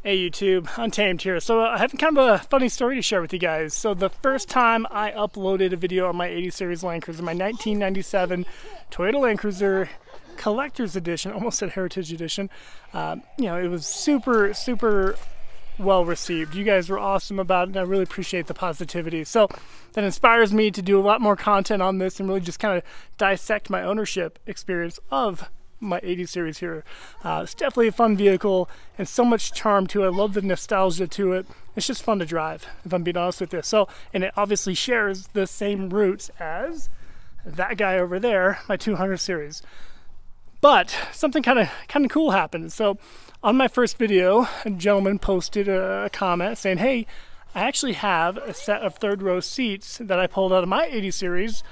Hey YouTube, Untamed here. So I have kind of a funny story to share with you guys. So the first time I uploaded a video on my 80 Series Land Cruiser, my 1997 Toyota Land Cruiser Collector's Edition, almost said Heritage Edition, you know, it was super well received. You guys were awesome about it, and I really appreciate the positivity. So that inspires me to do a lot more content on this and really just kind of dissect my ownership experience of my 80 Series here. It's definitely a fun vehicle and so much charm to it. I love the nostalgia to it. It's just fun to drive, if I'm being honest with you. So, and it obviously shares the same roots as that guy over there, my 200 Series. But something kind of cool happened. So on my first video, a gentleman posted a comment saying, hey, I actually have a set of third row seats that I pulled out of my 80 Series.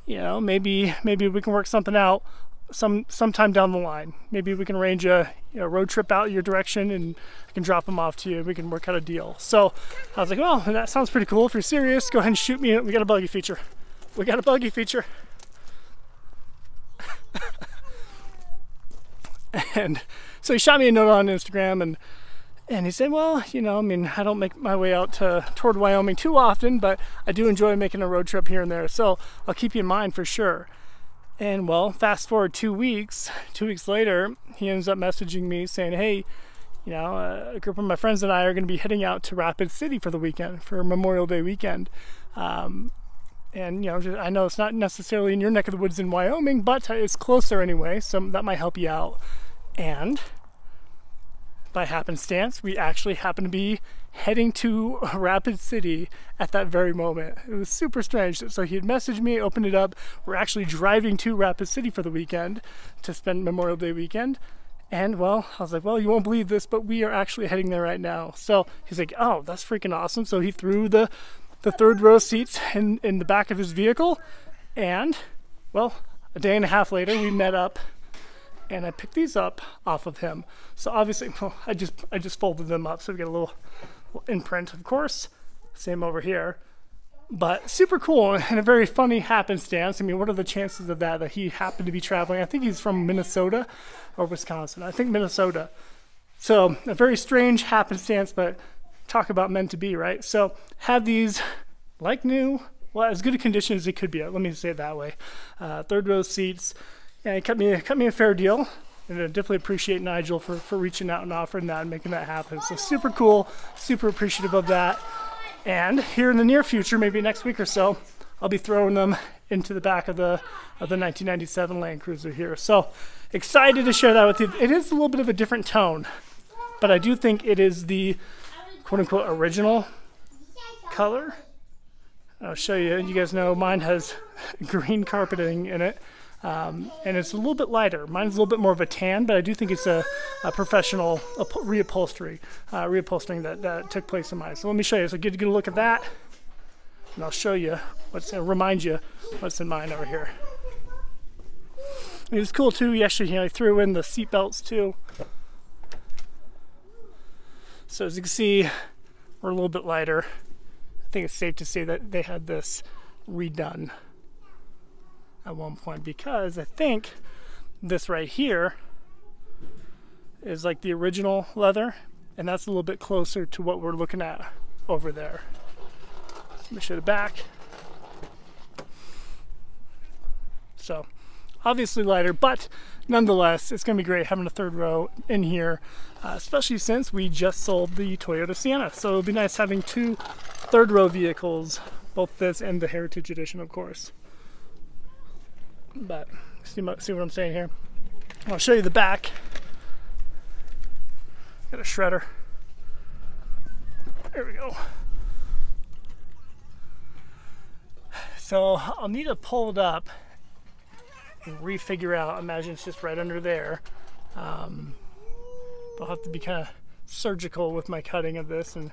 You know, maybe we can work something out sometime down the line. Maybe we can arrange a road trip out your direction and I can drop them off to you. We can work out a deal. So I was like, well, that sounds pretty cool. If you're serious, go ahead and shoot me. We got a buggy feature. We got a buggy feature. And so he shot me a note on Instagram and he said, well, you know, I mean, I don't make my way out toward Wyoming too often, but I do enjoy making a road trip here and there. So I'll keep you in mind for sure. And well, fast forward 2 weeks later, he ends up messaging me saying, hey, you know, a group of my friends and I are going to be heading out to Rapid City for the weekend, for Memorial Day weekend. And, you know, I know it's not necessarily in your neck of the woods in Wyoming, but it's closer anyway, so that might help you out. And by happenstance, we actually happen to be heading to Rapid City at that very moment. It was super strange. So he had messaged me, opened it up. We're actually driving to Rapid City for the weekend to spend Memorial Day weekend. And well, I was like, well, you won't believe this, but we are actually heading there right now. So he's like, oh, that's freaking awesome. So he threw the third row seats in the back of his vehicle. And well, a day and a half later, we met up and I picked these up off of him. So obviously, well, I just folded them up. So we get a little imprint, of course. Same over here. But super cool and a very funny happenstance. I mean, what are the chances of that he happened to be traveling? I think he's from Minnesota or Wisconsin. I think Minnesota. So a very strange happenstance, but talk about meant to be, right? So have these like new, well, as good a condition as it could be. Let me say it that way. Third row seats. Yeah, he cut me a fair deal. And I definitely appreciate Nigel for reaching out and offering that and making that happen. So super cool, super appreciative of that. And here in the near future, maybe next week or so, I'll be throwing them into the back of the 1997 Land Cruiser here. So excited to share that with you. It is a little bit of a different tone, but I do think it is the quote-unquote original color. I'll show you. You guys know mine has green carpeting in it. And it's a little bit lighter. Mine's a little bit more of a tan, but I do think it's a professional reupholstering that took place in mine. So let me show you. So get a look at that, and I'll show you remind you what's in mine over here. It was cool too. He actually, he threw in the seat belts too. So as you can see, we're a little bit lighter. I think it's safe to say that they had this redone at one point, because I think this right here is like the original leather, and that's a little bit closer to what we're looking at over there. Let me show the back. So obviously lighter, but nonetheless, it's going to be great having a third row in here, especially since we just sold the Toyota Sienna. So it'll be nice having two third row vehicles, both this and the Heritage Edition, of course. But see what I'm saying here. I'll show you the back. Got a shredder. There we go. So I'll need to pull it up and refigure out. Imagine it's just right under there. I'll have to be kind of surgical with my cutting of this and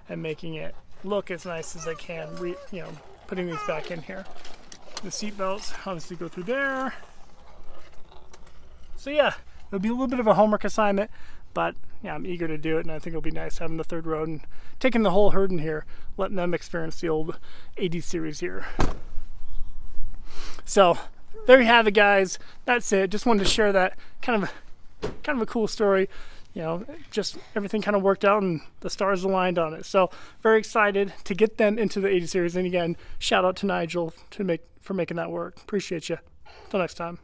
making it look as nice as I can. You know, putting these back in here. The seat belts obviously go through there. So yeah, it'll be a little bit of a homework assignment, but yeah, I'm eager to do it, and I think it'll be nice having the third row and taking the whole herd in here, letting them experience the old 80 Series here. So there you have it, guys. That's it. Just wanted to share that kind of a cool story. you know, just everything kind of worked out and the stars aligned on it. So very excited to get them into the 80 series. And again, shout out to Nigel for making that work. Appreciate you. Until next time.